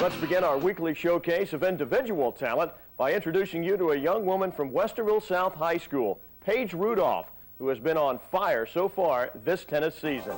Let's begin our weekly showcase of individual talent by introducing you to a young woman from Westerville South High School, Paige Rudolph, who has been on fire so far this tennis season.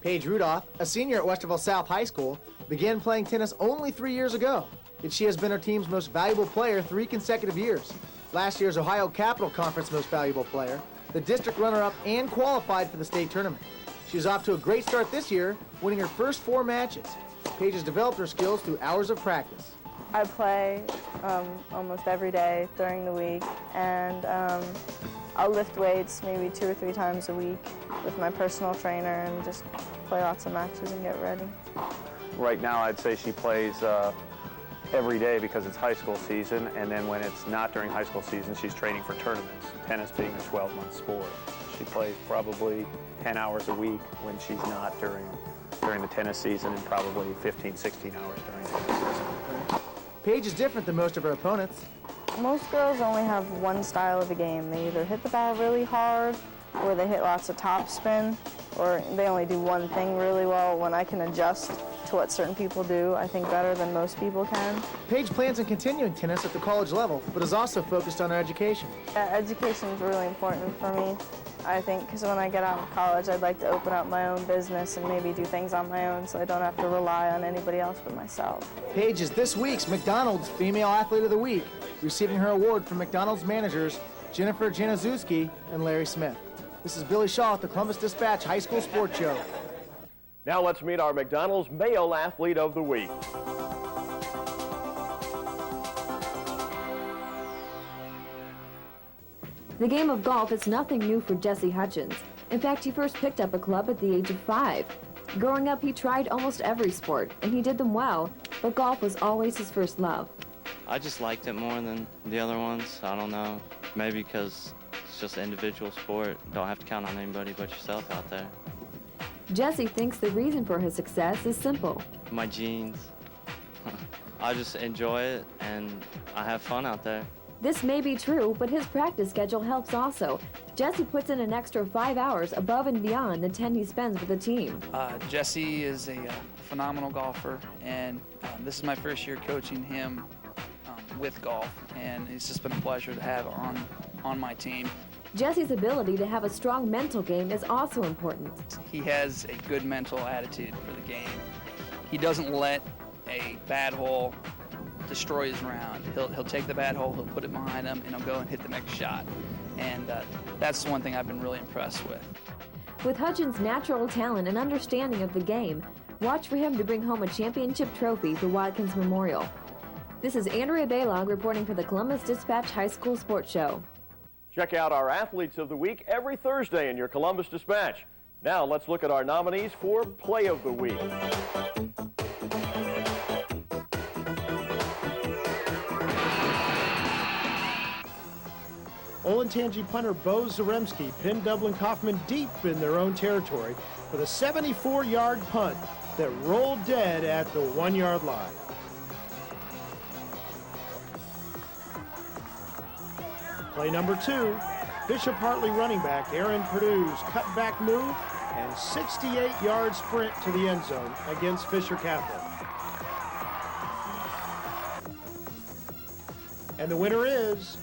Paige Rudolph, a senior at Westerville South High School, began playing tennis only 3 years ago, and she has been her team's most valuable player 3 consecutive years. Last year's Ohio Capital Conference Most Valuable Player, the district runner-up, and qualified for the state tournament. She's off to a great start this year, winning her first 4 matches. Paige has developed her skills through hours of practice. I play almost every day during the week, and I'll lift weights maybe 2 or 3 times a week with my personal trainer and just play lots of matches and get ready. Right now, I'd say she plays every day because it's high school season, and then when it's not during high school season, she's training for tournaments, tennis being a 12-month sport. She plays probably 10 hours a week when she's not during the tennis season, and probably 15, 16 hours during tennis season. Paige is different than most of her opponents. Most girls only have one style of the game. They either hit the ball really hard, or they hit lots of topspin, or they only do one thing really well. When I can adjust to what certain people do, I think better than most people can. Paige plans on continuing tennis at the college level, but is also focused on her education. Education is really important for me, I think, because when I get out of college, I'd like to open up my own business and maybe do things on my own so I don't have to rely on anybody else but myself. Paige is this week's McDonald's Female Athlete of the Week, receiving her award from McDonald's managers Jennifer Januszewski and Larry Smith. This is Billy Shaw at the Columbus Dispatch High School Sports Show. Now let's meet our McDonald's Male Athlete of the Week. The game of golf is nothing new for Jesse Hutchins. In fact, he first picked up a club at the age of 5. Growing up, he tried almost every sport, and he did them well, but golf was always his first love. I just liked it more than the other ones. I don't know, maybe because it's just an individual sport. Don't have to count on anybody but yourself out there. Jesse thinks the reason for his success is simple. My genes. I just enjoy it, and I have fun out there. This may be true, but his practice schedule helps also. Jesse puts in an extra 5 hours above and beyond the 10 he spends with the team. Jesse is a phenomenal golfer, and this is my first year coaching him with golf, and it's just been a pleasure to have on my team. Jesse's ability to have a strong mental game is also important. He has a good mental attitude for the game. He doesn't let a bad hole destroy his round. He'll take the bad hole, he'll put it behind him, and he'll go and hit the next shot. And that's the one thing I've been really impressed with. With Hutchins' natural talent and understanding of the game, watch for him to bring home a championship trophy for Watkins Memorial. This is Andrea Baylog reporting for the Columbus Dispatch High School Sports Show. Check out our Athletes of the Week every Thursday in your Columbus Dispatch. Now let's look at our nominees for Play of the Week. Olentangy punter Bo Zaremski pinned Dublin Kaufman deep in their own territory with a 74-yard punt that rolled dead at the 1-yard line. Play number 2, Bishop Hartley running back Aaron Purdue's cutback move and 68-yard sprint to the end zone against Fisher Catholic. And the winner is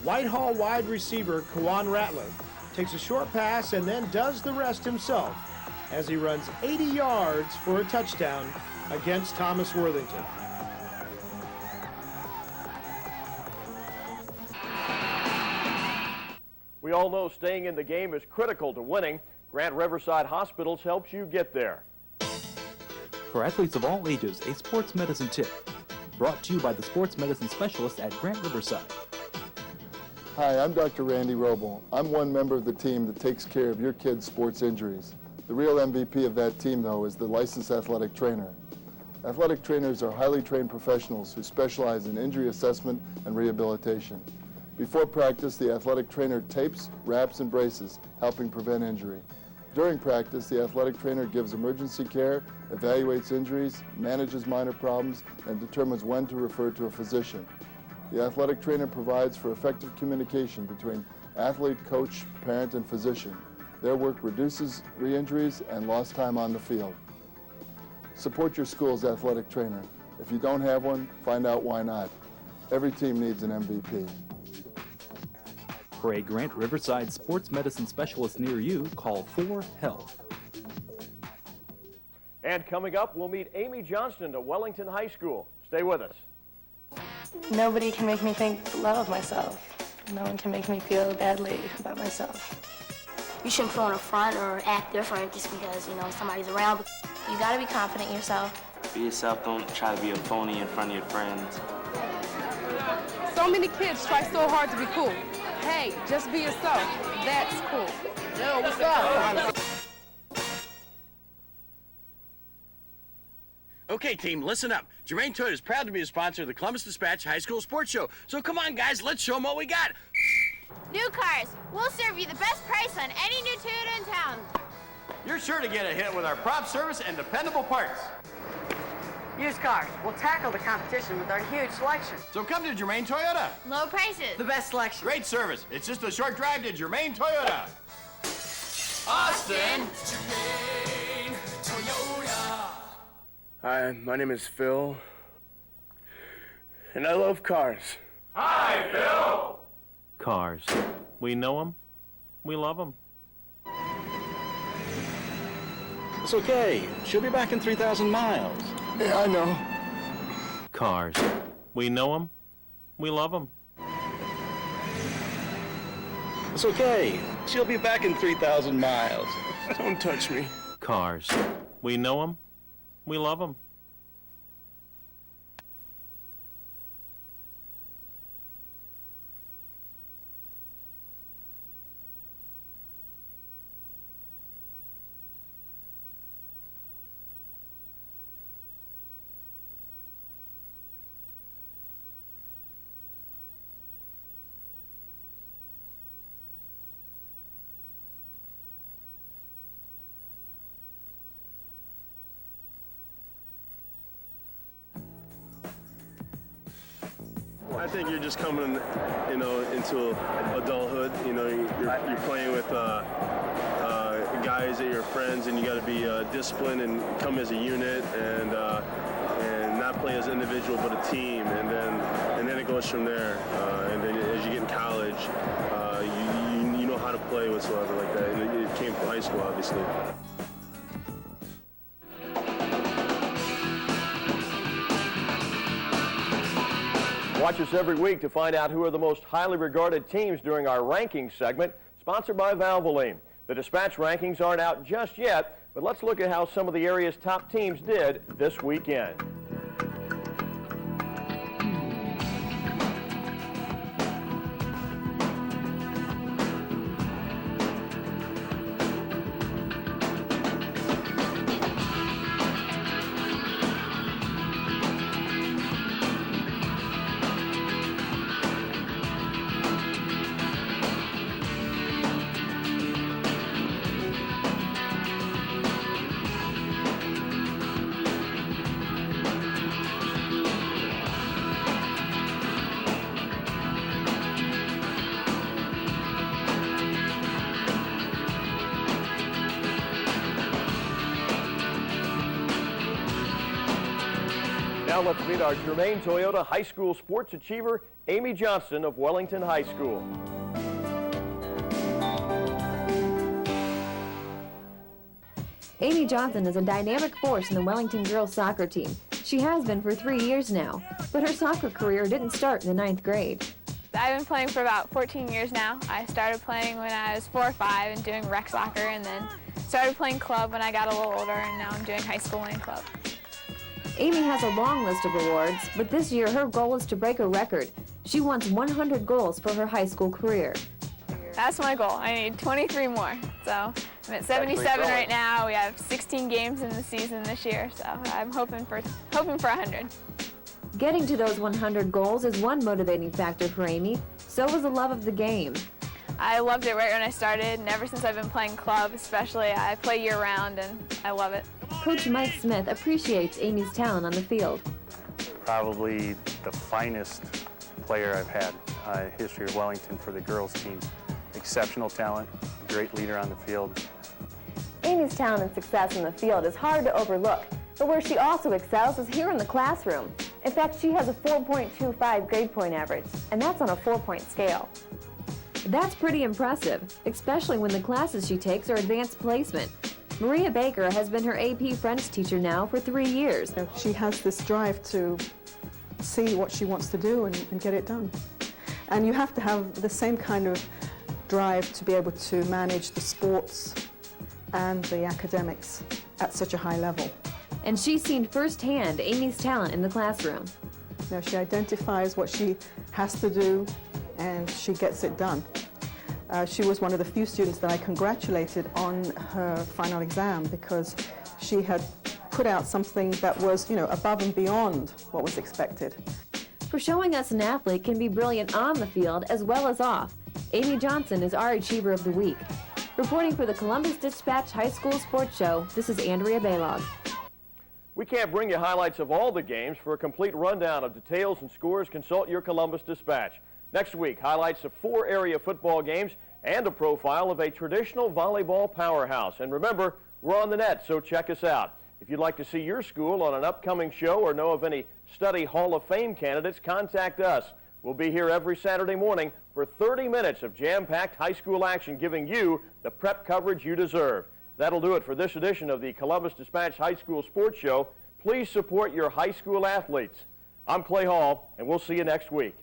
Whitehall wide receiver Kawan Ratliff takes a short pass and then does the rest himself as he runs 80 yards for a touchdown against Thomas Worthington. We all know staying in the game is critical to winning. Grant Riverside Hospitals helps you get there. For athletes of all ages, a sports medicine tip. Brought to you by the sports medicine specialist at Grant Riverside. Hi, I'm Dr. Randy Roble. I'm one member of the team that takes care of your kids' sports injuries. The real MVP of that team, though, is the licensed athletic trainer. Athletic trainers are highly trained professionals who specialize in injury assessment and rehabilitation. Before practice, the athletic trainer tapes, wraps, and braces, helping prevent injury. During practice, the athletic trainer gives emergency care, evaluates injuries, manages minor problems, and determines when to refer to a physician. The athletic trainer provides for effective communication between athlete, coach, parent, and physician. Their work reduces re-injuries and lost time on the field. Support your school's athletic trainer. If you don't have one, find out why not. Every team needs an MVP. For a Grant Riverside sports medicine specialist near you, call 4HELP. And coming up, we'll meet Amy Johnston at Wellington High School. Stay with us. Nobody can make me think love of myself. No one can make me feel badly about myself. You shouldn't put on a front or act different just because, somebody's around. You gotta be confident in yourself. Be yourself, don't try to be a phony in front of your friends. So many kids try so hard to be cool. Hey, just be yourself. That's cool. Yo, what's up? Okay, team, listen up. Germain Toyota is proud to be a sponsor of the Columbus Dispatch High School Sports Show. So come on, guys, let's show them what we got. New cars. We'll serve you the best price on any new Toyota in town. You're sure to get a hit with our prompt service and dependable parts. Used cars. We'll tackle the competition with our huge selection. So come to Germain Toyota. Low prices. The best selection. Great service. It's just a short drive to Germain Toyota. Austin. Germain Toyota. Hi, my name is Phil, and I love cars. Hi, Phil. Cars. We know them. We love them. It's okay. She'll be back in 3,000 miles. Yeah, I know. Cars. We know them. We love them. It's okay. She'll be back in 3,000 miles. Don't touch me. Cars. We know them. We love them. I think you're just coming, into adulthood. You're playing with guys that are your friends, and you got to be disciplined and come as a unit, and not play as an individual but a team. And then it goes from there. And then as you get in college, you know how to play whatsoever like that. And it came from high school, obviously. Watch us every week to find out who are the most highly regarded teams during our ranking segment, sponsored by Valvoline. The Dispatch rankings aren't out just yet, but let's look at how some of the area's top teams did this weekend. Now let's meet our Germain Toyota High School sports achiever, Amy Johnston of Wellington High School. Amy Johnston is a dynamic force in the Wellington girls soccer team. She has been for 3 years now, but her soccer career didn't start in the 9th grade. I've been playing for about 14 years now. I started playing when I was 4 or 5 and doing rec soccer, and then started playing club when I got a little older, and now I'm doing high school and club. Amy has a long list of awards, but this year her goal is to break a record. She wants 100 goals for her high school career. That's my goal. I need 23 more. So I'm at 77 right now. We have 16 games in the season this year, so I'm hoping for 100. Getting to those 100 goals is one motivating factor for Amy. So is the love of the game. I loved it right when I started, and ever since I've been playing club especially, I play year-round, and I love it. Coach Mike Smith appreciates Amy's talent on the field. Probably the finest player I've had history of Wellington for the girls team. exceptional talent, great leader on the field. Amy's talent and success in the field is hard to overlook, but where she also excels is here in the classroom. In fact, she has a 4.25 grade point average, and that's on a 4-point scale. That's pretty impressive, especially when the classes she takes are advanced placement. Maria Baker has been her AP French teacher now for 3 years. She has this drive to see what she wants to do and get it done. And you have to have the same kind of drive to be able to manage the sports and the academics at such a high level. And she's seen firsthand Amy's talent in the classroom. You know, she identifies what she has to do and she gets it done. She was one of the few students that I congratulated on her final exam because she had put out something that was, above and beyond what was expected. For showing us an athlete can be brilliant on the field as well as off, Amy Johnson is our Achiever of the Week. Reporting for the Columbus Dispatch High School Sports Show, this is Andrea Baylog. We can't bring you highlights of all the games. For a complete rundown of details and scores, consult your Columbus Dispatch. Next week, highlights of 4 area football games and a profile of a traditional volleyball powerhouse. And remember, we're on the net, so check us out. If you'd like to see your school on an upcoming show or know of any Study Hall of Fame candidates, contact us. We'll be here every Saturday morning for 30 minutes of jam-packed high school action, giving you the prep coverage you deserve. That'll do it for this edition of the Columbus Dispatch High School Sports Show. Please support your high school athletes. I'm Clay Hall, and we'll see you next week.